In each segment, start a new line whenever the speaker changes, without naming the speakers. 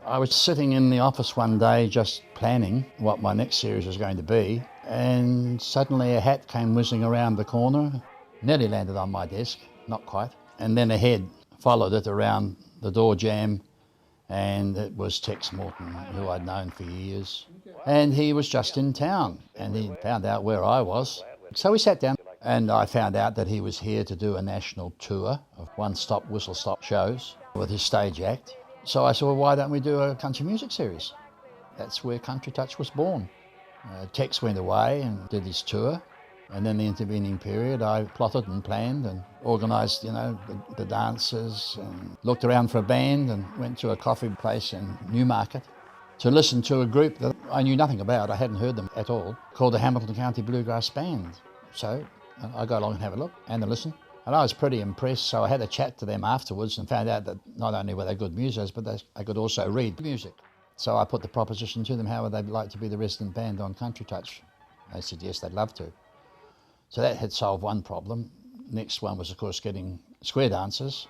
I was sitting in the office one day just planning what my next series was going to be, and suddenly a hat came whizzing around the corner, nearly landed on my desk, not quite, and then a head followed it around the door jamb, and it was Tex Morton, who I'd known for years. And he was just in town, and he found out where I was. So we sat down, and I found out that he was here to do a national tour of one-stop, whistle-stop shows with his stage act. So I said, well, why don't we do a country music series? That's where Country Touch was born. Tex went away and did his tour, and then the intervening period I plotted and planned and organised, the dancers, and looked around for a band and went to a coffee place in Newmarket to listen to a group that I knew nothing about. I hadn't heard them at all, called the Hamilton County Bluegrass Band. So I go along and have a look and a listen. And I was pretty impressed, so I had a chat to them afterwards and found out that not only were they good musicians, but they could also read music. So I put the proposition to them, how would they like to be the resident band on Country Touch? They said yes, they'd love to. So that had solved one problem. Next one was, of course, getting square dancers.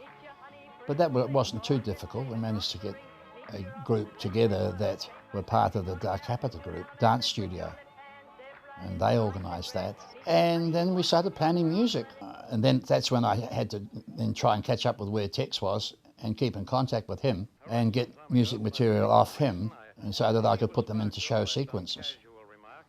But that wasn't too difficult. We managed to get a group together that were part of the Dark Capita group, Dance Studio. And they organised that. And then we started planning music. And then that's when I had to then try and catch up with where Tex was and keep in contact with him and get music material off him, and so that I could put them into show sequences.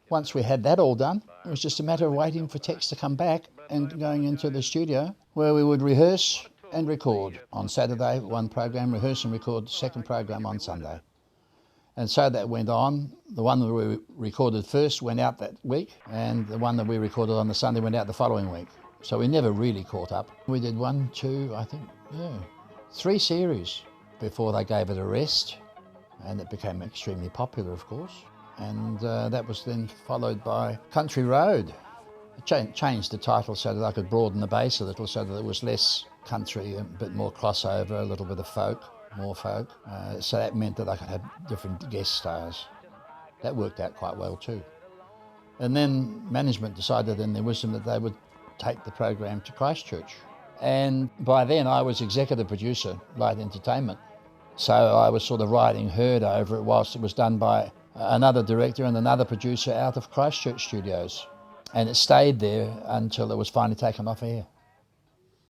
Once we had that all done, it was just a matter of waiting for Tex to come back and going into the studio where we would rehearse and record. On Saturday, one program, rehearse and record, second program on Sunday. And so that went on. The one that we recorded first went out that week, and the one that we recorded on the Sunday went out the following week. So we never really caught up. We did 3 series before they gave it a rest, and it became extremely popular, of course. And that was then followed by Country Road. I changed the title so that I could broaden the base a little, so that it was less country, a bit more crossover, a little bit of folk, more folk. So that meant that I could have different guest stars. That worked out quite well too. And then management decided in their wisdom that they would take the program to Christchurch. And by then I was executive producer, Light Entertainment. So I was sort of riding herd over it whilst it was done by another director and another producer out of Christchurch Studios. And it stayed there until it was finally taken off air.